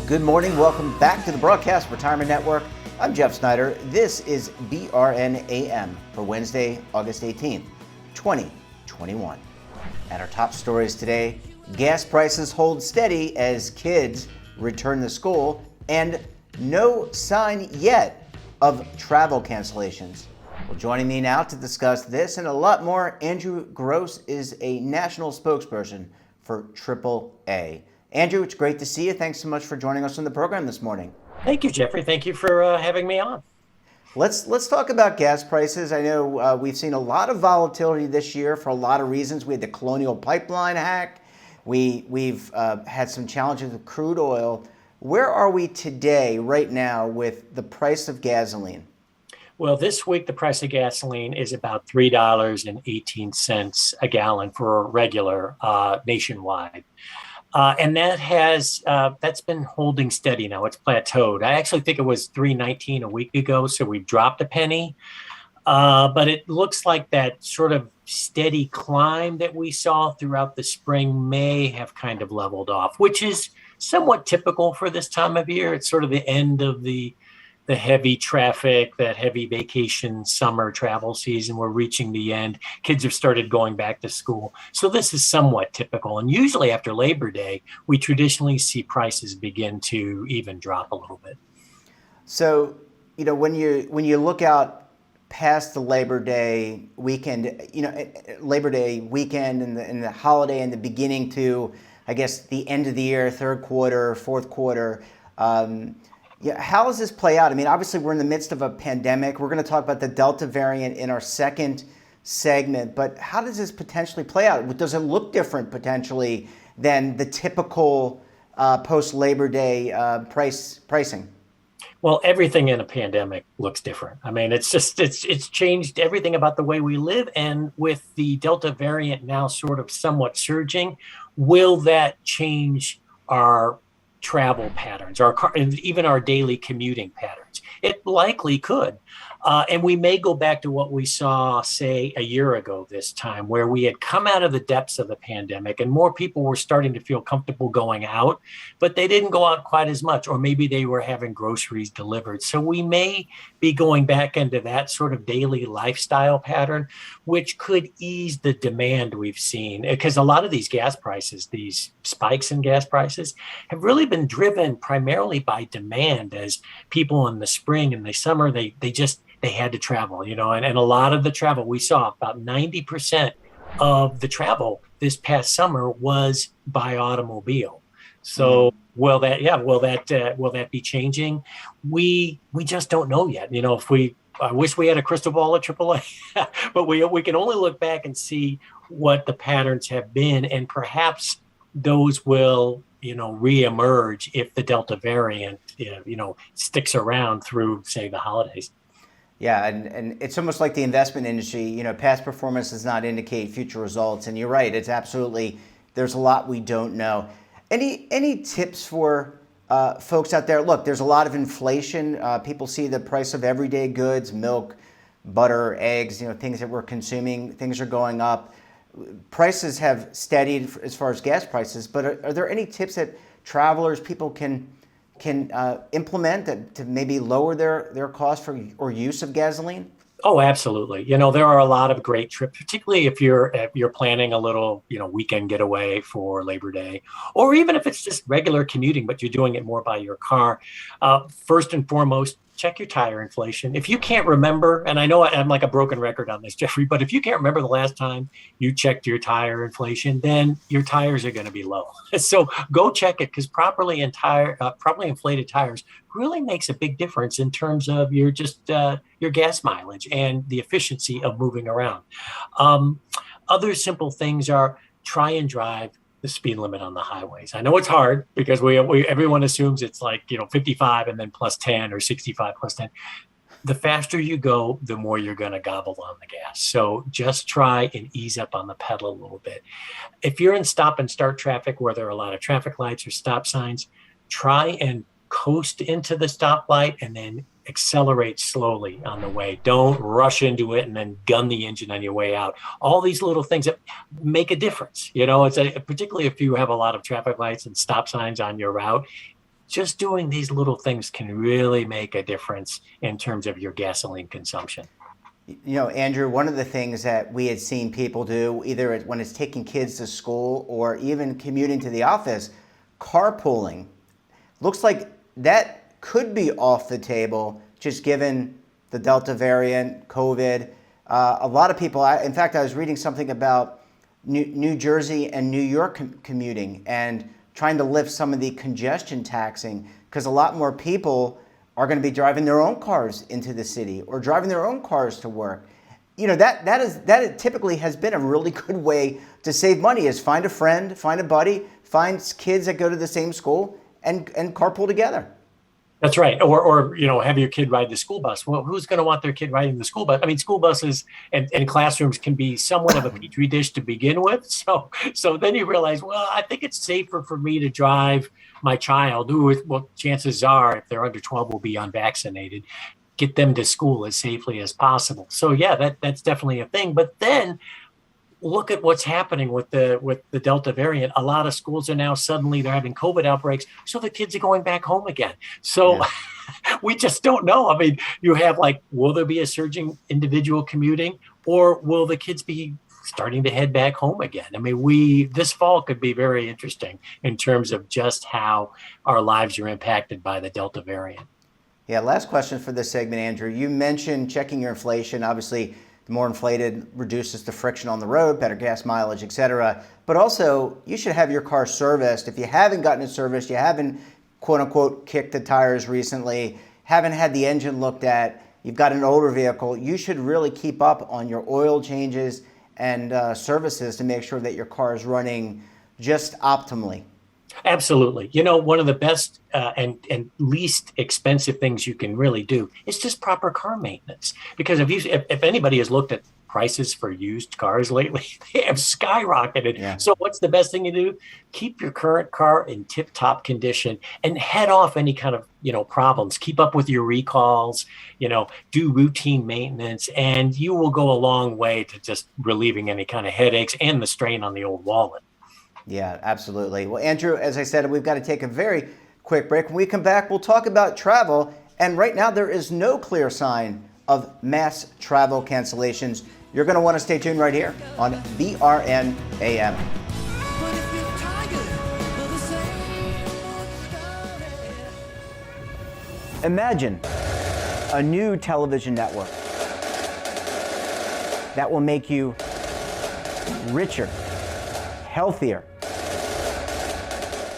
Good morning. Welcome back to the Broadcast Retirement Network. I'm Jeff Snyder. This is BRN AM for Wednesday, August 18th, 2021. And our top stories today: gas prices hold steady as kids return to school, and no sign yet of travel cancellations. Well, joining me now to discuss this and a lot more, Andrew Gross is a national spokesperson for AAA. Andrew, it's great to see you. Thanks so much for joining us on the program this morning. Thank you, Jeffrey. Thank you for having me on. Let's talk about gas prices. I know we've seen a lot of volatility this year for a lot of reasons. We had the Colonial Pipeline hack. We've had some challenges with crude oil. Where are we today, right now, with the price of gasoline? Well, this week the price of gasoline is about $3.18 a gallon for regular nationwide. And that's been holding steady now. It's plateaued. I actually think it was $3.19 a week ago, so we've dropped a penny. But it looks like that sort of steady climb that we saw throughout the spring may have kind of leveled off, which is somewhat typical for this time of year. It's sort of the end of the heavy traffic, that heavy vacation summer travel season. We're reaching the end. Kids have started going back to school. So this is somewhat typical. And usually after Labor Day, we traditionally see prices begin to even drop a little bit. So, when you look out past the Labor Day weekend, and the holiday and the beginning to, I guess, the end of the year, third quarter, fourth quarter, how does this play out? I mean, obviously, we're in the midst of a pandemic. We're going to talk about the Delta variant in our second segment, but how does this potentially play out? Does it look different potentially than the typical post-Labor Day pricing? Well, everything in a pandemic looks different. I mean, it's changed everything about the way we live. And with the Delta variant now sort of somewhat surging, will that change our travel patterns, even our daily commuting patterns? It likely could. And we may go back to what we saw, say, a year ago this time, where we had come out of the depths of the pandemic and more people were starting to feel comfortable going out, but they didn't go out quite as much, or maybe they were having groceries delivered. So we may be going back into that sort of daily lifestyle pattern, which could ease the demand we've seen. Because a lot of these gas prices, these spikes in gas prices, have really been driven primarily by demand, as people in the spring and the summer, they had to travel, and a lot of the travel we saw, about 90% of the travel this past summer was by automobile. So will that be changing? We just don't know yet. I wish we had a crystal ball at AAA, but we can only look back and see what the patterns have been, and perhaps those will reemerge if the Delta variant sticks around through, say, the holidays. Yeah, and it's almost like the investment industry. Past performance does not indicate future results. And you're right, it's absolutely, there's a lot we don't know. Any tips for folks out there? Look, there's a lot of inflation. People see the price of everyday goods, milk, butter, eggs, things that we're consuming, things are going up. Prices have steadied as far as gas prices, but are there any tips that travelers, people can implement to maybe lower their cost for or use of gasoline? Oh, absolutely. There are a lot of great trips, particularly if you're planning a little, weekend getaway for Labor Day, or even if it's just regular commuting, but you're doing it more by your car. First and foremost, check your tire inflation. If you can't remember, and I know I'm like a broken record on this, Jeffrey, but if you can't remember the last time you checked your tire inflation, then your tires are going to be low. So go check it, because properly inflated tires really makes a big difference in terms of your gas mileage and the efficiency of moving around. Other simple things are try and drive the speed limit on the highways. I know it's hard because everyone assumes it's like 55 and then plus 10 or 65 plus 10. The faster you go, the more you're going to gobble on the gas. So just try and ease up on the pedal a little bit. If you're in stop and start traffic where there are a lot of traffic lights or stop signs, try and coast into the stoplight and then accelerate slowly on the way. Don't rush into it and then gun the engine on your way out. All these little things that make a difference. It's particularly if you have a lot of traffic lights and stop signs on your route, just doing these little things can really make a difference in terms of your gasoline consumption. You know, Andrew, one of the things that we had seen people do, either when it's taking kids to school or even commuting to the office, carpooling. Looks like that could be off the table, just given the Delta variant, COVID. A lot of people, in fact, I was reading something about New Jersey and New York commuting and trying to lift some of the congestion taxing, because a lot more people are going to be driving their own cars into the city or driving their own cars to work. You know, that typically has been a really good way to save money, is find a friend, find a buddy, find kids that go to the same school and carpool together. That's right. Or have your kid ride the school bus. Well, who's going to want their kid riding the school bus? I mean, school buses and classrooms can be somewhat of a petri dish to begin with. So then you realize, well, I think it's safer for me to drive my child, who, well, chances are, if they're under 12, will be unvaccinated, get them to school as safely as possible. So yeah, that's definitely a thing. But then look at what's happening with the Delta variant. A lot of schools are now suddenly they're having COVID outbreaks, so the kids are going back home again. So yeah. We just don't know. I mean, you have will there be a surging individual commuting, or will the kids be starting to head back home again? I mean, this fall could be very interesting in terms of just how our lives are impacted by the Delta variant. Yeah, last question for this segment, Andrew. You mentioned checking your inflation. Obviously, the more inflated reduces the friction on the road, better gas mileage, et cetera. But also, you should have your car serviced. If you haven't gotten it serviced, you haven't, quote unquote, kicked the tires recently, haven't had the engine looked at, you've got an older vehicle, you should really keep up on your oil changes and services to make sure that your car is running just optimally. Absolutely. One of the best and least expensive things you can really do is just proper car maintenance. Because if anybody has looked at prices for used cars lately, they have skyrocketed. Yeah. So what's the best thing to do? Keep your current car in tip-top condition and head off any kind of, problems. Keep up with your recalls, do routine maintenance, and you will go a long way to just relieving any kind of headaches and the strain on the old wallet. Yeah, absolutely. Well, Andrew, as I said, we've got to take a very quick break. When we come back, we'll talk about travel. And right now, there is no clear sign of mass travel cancellations. You're going to want to stay tuned right here on BRN AM. Imagine a new television network that will make you richer, healthier,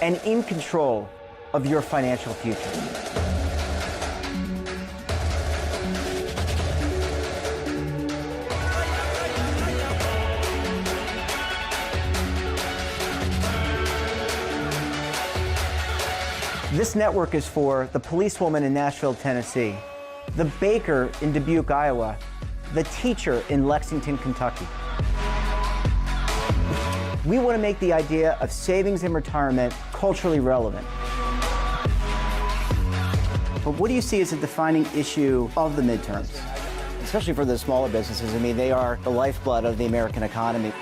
and in control of your financial future. This network is for the policewoman in Nashville, Tennessee, the baker in Dubuque, Iowa, the teacher in Lexington, Kentucky. We want to make the idea of savings and retirement culturally relevant. But what do you see as a defining issue of the midterms, especially for the smaller businesses? I mean, they are the lifeblood of the American economy.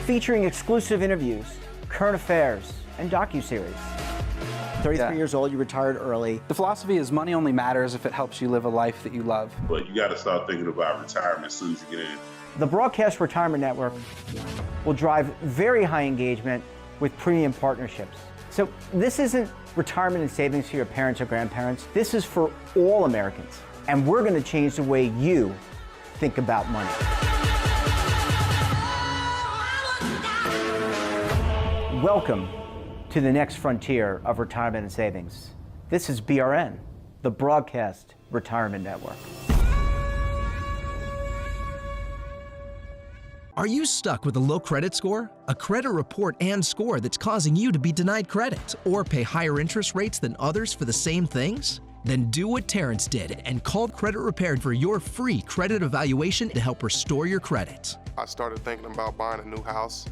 Featuring exclusive interviews, current affairs, and docuseries. 33 years old, you retired early. The philosophy is money only matters if it helps you live a life that you love. But you got to start thinking about retirement as soon as you get in. The Broadcast Retirement Network will drive very high engagement with premium partnerships. So this isn't retirement and savings for your parents or grandparents. This is for all Americans. And we're going to change the way you think about money. Welcome to the next frontier of retirement and savings. This is BRN, the Broadcast Retirement Network. Are you stuck with a low credit score? A credit report and score that's causing you to be denied credit or pay higher interest rates than others for the same things? Then do what Terrence did and call Credit Repaired for your free credit evaluation to help restore your credit. I started thinking about buying a new house,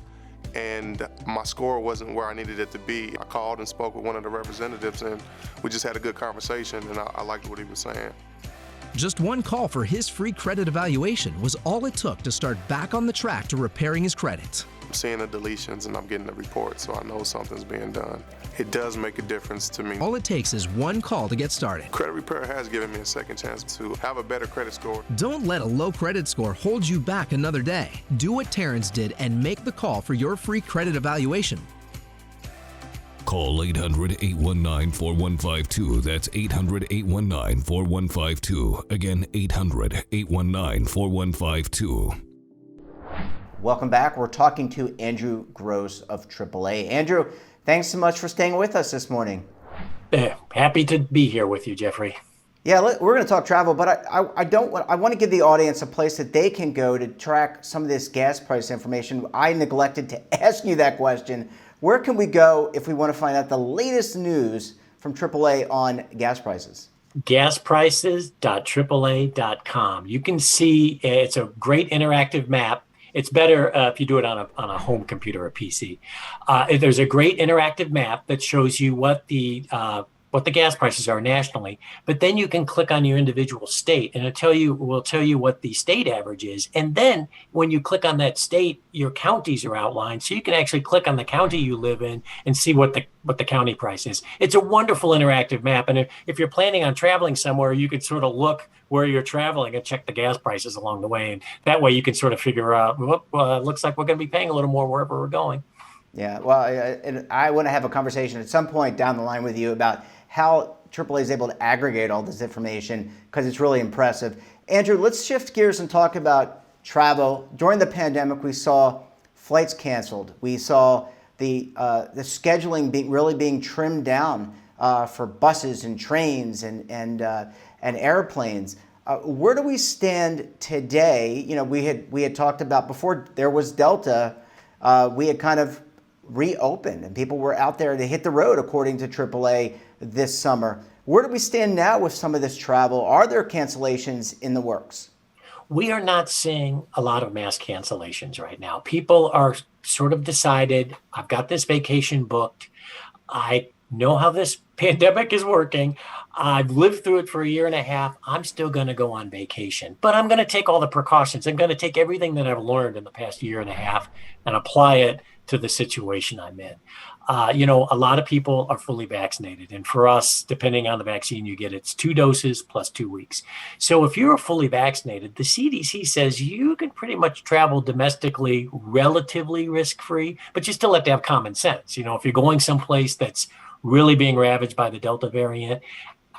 and my score wasn't where I needed it to be. I called and spoke with one of the representatives, and we just had a good conversation, and I liked what he was saying. Just one call for his free credit evaluation was all it took to start back on the track to repairing his credit. I'm seeing the deletions and I'm getting the report, so I know something's being done. It does make a difference to me. All it takes is one call to get started. Credit repair has given me a second chance to have a better credit score. Don't let a low credit score hold you back another day. Do what Terrence did and make the call for your free credit evaluation. Call 800-819-4152. That's 800-819-4152. Again, 800-819-4152. Welcome back. We're talking to Andrew Gross of AAA. Andrew, thanks so much for staying with us this morning. Happy to be here with you, Jeffrey. Yeah, we're going to talk travel, but I want to give the audience a place that they can go to track some of this gas price information. I neglected to ask you that question. Where can we go if we want to find out the latest news from AAA on gas prices? Gasprices.aaa.com. You can see it's a great interactive map. It's better if you do it on a home computer or PC. There's a great interactive map that shows you what the gas prices are nationally, but then you can click on your individual state and will tell you what the state average is. And then when you click on that state, your counties are outlined. So you can actually click on the county you live in and see what the county price is. It's a wonderful interactive map. And if you're planning on traveling somewhere, you could sort of look where you're traveling and check the gas prices along the way. And that way you can sort of figure out, looks like we're going to be paying a little more wherever we're going. Yeah, well, and I want to have a conversation at some point down the line with you about how AAA is able to aggregate all this information, because it's really impressive. Andrew, let's shift gears and talk about travel. During the pandemic, we saw flights canceled. We saw the scheduling being trimmed down for buses and trains and airplanes. Where do we stand today? You know, we had talked about before there was Delta. We had kind of reopened and people were out there to hit the road, according to AAA, this summer. Where do we stand now with some of this travel? Are there cancellations in the works? We are not seeing a lot of mass cancellations right now. People are sort of decided, I've got this vacation booked. I know how this pandemic is working. I've lived through it for a year and a half. I'm still going to go on vacation, but I'm going to take all the precautions. I'm going to take everything that I've learned in the past year and a half and apply it to the situation I'm in. A lot of people are fully vaccinated. And for us, depending on the vaccine you get, it's 2 doses plus 2 weeks. So if you're fully vaccinated, the CDC says you can pretty much travel domestically relatively risk-free, but you still have to have common sense. You know, if you're going someplace that's really being ravaged by the Delta variant,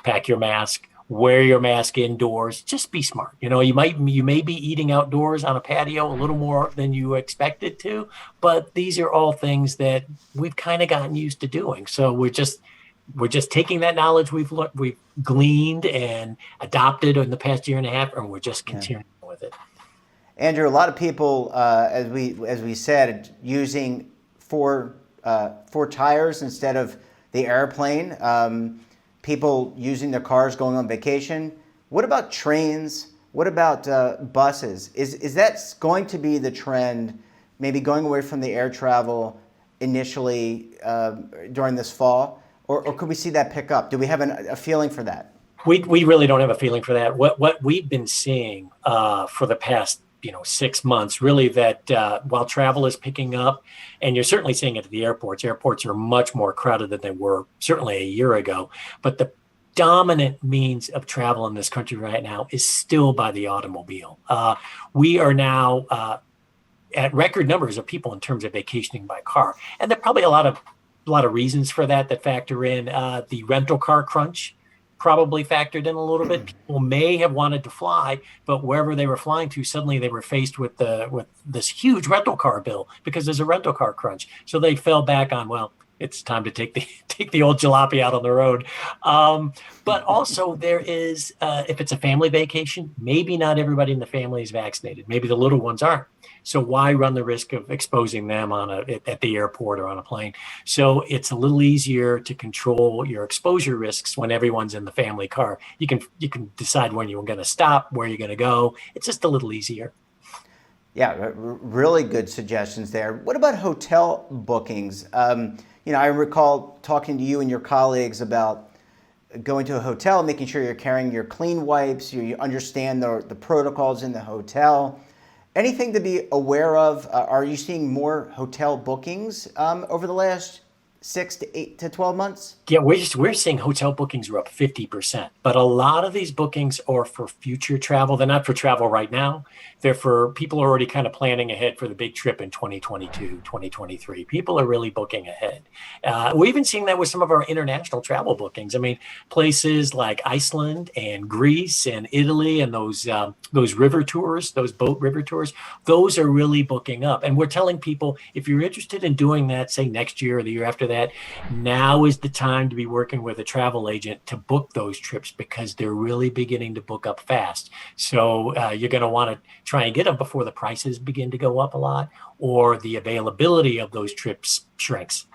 pack your mask, wear your mask indoors, just be smart. You know, you may be eating outdoors on a patio a little more than you expected to, but these are all things that we've kind of gotten used to doing. So we're just taking that knowledge we've gleaned and adopted in the past year and a half, and we're just continuing with it. Andrew, a lot of people, as we said, using four tires instead of the airplane. People using their cars going on vacation. What about trains? What about buses? Is that going to be the trend, maybe going away from the air travel initially during this fall? Or could we see that pick up? Do we have a feeling for that? We really don't have a feeling for that. What we've been seeing for the past 6 months, really, that while travel is picking up, and you're certainly seeing it at the airports. Airports are much more crowded than they were certainly a year ago. But the dominant means of travel in this country right now is still by the automobile. We are now at record numbers of people in terms of vacationing by car. And there are probably a lot of reasons for that factor in. The rental car crunch probably factored in a little bit. People may have wanted to fly, but wherever they were flying to, suddenly they were faced with this huge rental car bill because there's a rental car crunch. So they fell back on, well, it's time to take the old jalopy out on the road. But also there is, if it's a family vacation, maybe not everybody in the family is vaccinated. Maybe the little ones aren't. So why run the risk of exposing them at the airport or on a plane? So it's a little easier to control your exposure risks when everyone's in the family car. You can decide when you're going to stop, where you're going to go. It's just a little easier. Yeah, really good suggestions there. What about hotel bookings? I recall talking to you and your colleagues about going to a hotel, making sure you're carrying your clean wipes, you understand the protocols in the hotel. Anything to be aware of? Are you seeing more hotel bookings over the last 6 to 8 to 12 months? Yeah, we're seeing hotel bookings are up 50%, but a lot of these bookings are for future travel. They're not for travel right now. They're for people who are already kind of planning ahead for the big trip in 2022, 2023. People are really booking ahead. We're even seeing that with some of our international travel bookings. I mean, places like Iceland and Greece and Italy and those river tours, those boat river tours, those are really booking up. And we're telling people, if you're interested in doing that, say next year or the year after that, now is the time to be working with a travel agent to book those trips because they're really beginning to book up fast. So you're going to want to try and get them before the prices begin to go up a lot or the availability of those trips shrinks.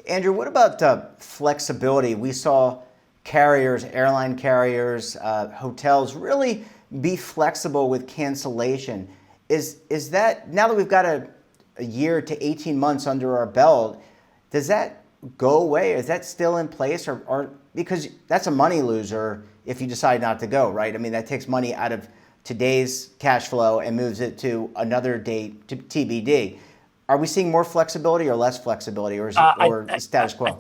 Andrew, what about flexibility? We saw carriers, airline carriers, hotels really be flexible with cancellation. Is that, now that we've got a year to 18 months under our belt, does that go away? Is that still in place? Or because that's a money loser if you decide not to go, right? I mean, that takes money out of today's cash flow and moves it to another date, to TBD. Are we seeing more flexibility or less flexibility, or is it status quo? I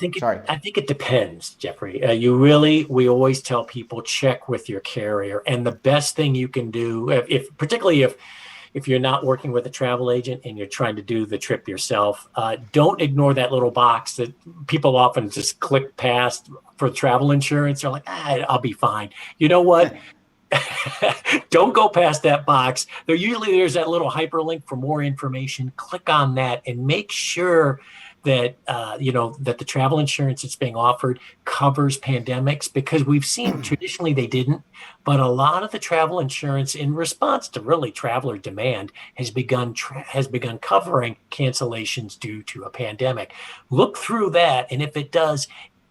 think it depends, Jeffrey. We always tell people check with your carrier, and the best thing you can do, particularly if you're not working with a travel agent and you're trying to do the trip yourself, don't ignore that little box that people often just click past for travel insurance. They're like, I'll be fine. You know what? Don't go past that box. There's that little hyperlink for more information. Click on that and make sure that that the travel insurance that's being offered covers pandemics, because we've seen traditionally they didn't, but a lot of the travel insurance in response to really traveler demand has begun covering cancellations due to a pandemic. Look through that, and if it does,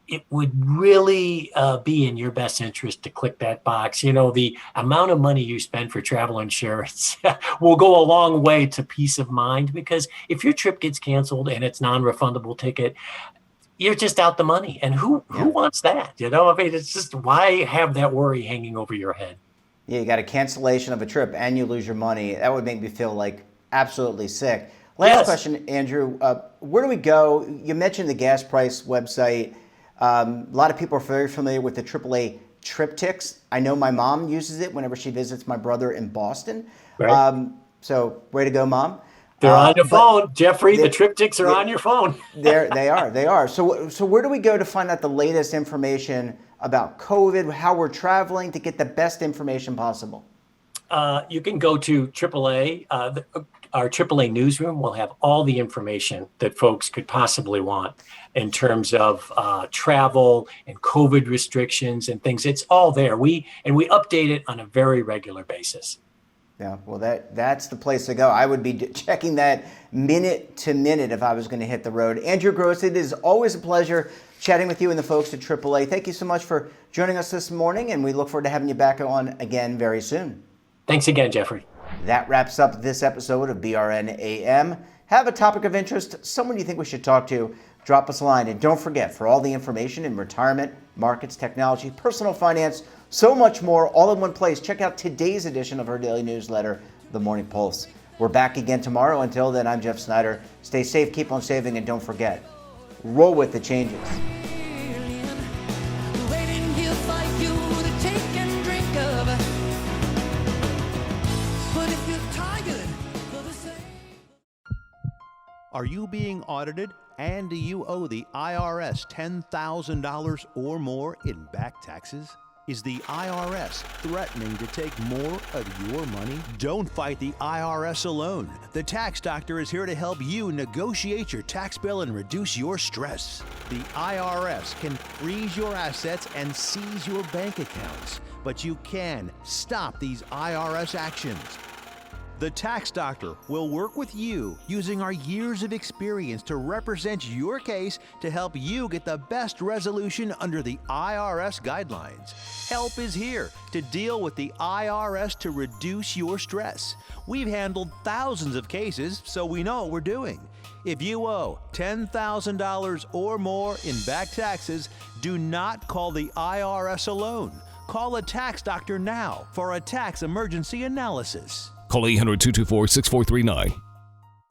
it would really be in your best interest to click that box. You know, the amount of money you spend for travel insurance will go a long way to peace of mind, because if your trip gets canceled and it's non-refundable ticket, you're just out the money. And who wants that? You know, I mean, it's just, why have that worry hanging over your head? Yeah, you got a cancellation of a trip and you lose your money. That would make me feel like absolutely sick. Last question, Andrew. Where do we go? You mentioned the gas price website. A lot of people are very familiar with the AAA triptychs. I know my mom uses it whenever she visits my brother in Boston. Right. So way to go, Mom. They're on your phone, Jeffrey. The triptychs are on your phone. They are. So where do we go to find out the latest information about COVID, how we're traveling, to get the best information possible? You can go to AAA. Our AAA newsroom will have all the information that folks could possibly want in terms of travel and COVID restrictions and things. It's all there. We update it on a very regular basis. Yeah, well, that's the place to go. I would be checking that minute to minute if I was going to hit the road. Andrew Gross, it is always a pleasure chatting with you and the folks at AAA. Thank you so much for joining us this morning, and we look forward to having you back on again very soon. Thanks again, Jeffrey. That wraps up this episode of BRN AM. Have a topic of interest, someone you think we should talk to, drop us a line. And don't forget, for all the information in retirement, markets, technology, personal finance, so much more, all in one place, check out today's edition of our daily newsletter, The Morning Pulse. We're back again tomorrow. Until then, I'm Jeff Snyder. Stay safe, keep on saving, and don't forget, roll with the changes. Are you being audited and do you owe the IRS $10,000 or more in back taxes? Is the IRS threatening to take more of your money? Don't fight the IRS alone. The Tax Doctor is here to help you negotiate your tax bill and reduce your stress. The IRS can freeze your assets and seize your bank accounts, but you can stop these IRS actions. The Tax Doctor will work with you using our years of experience to represent your case to help you get the best resolution under the IRS guidelines. Help is here to deal with the IRS to reduce your stress. We've handled thousands of cases, so we know what we're doing. If you owe $10,000 or more in back taxes, Do not call the IRS alone. Call a tax doctor now for a tax emergency analysis. Call 800-224-6439.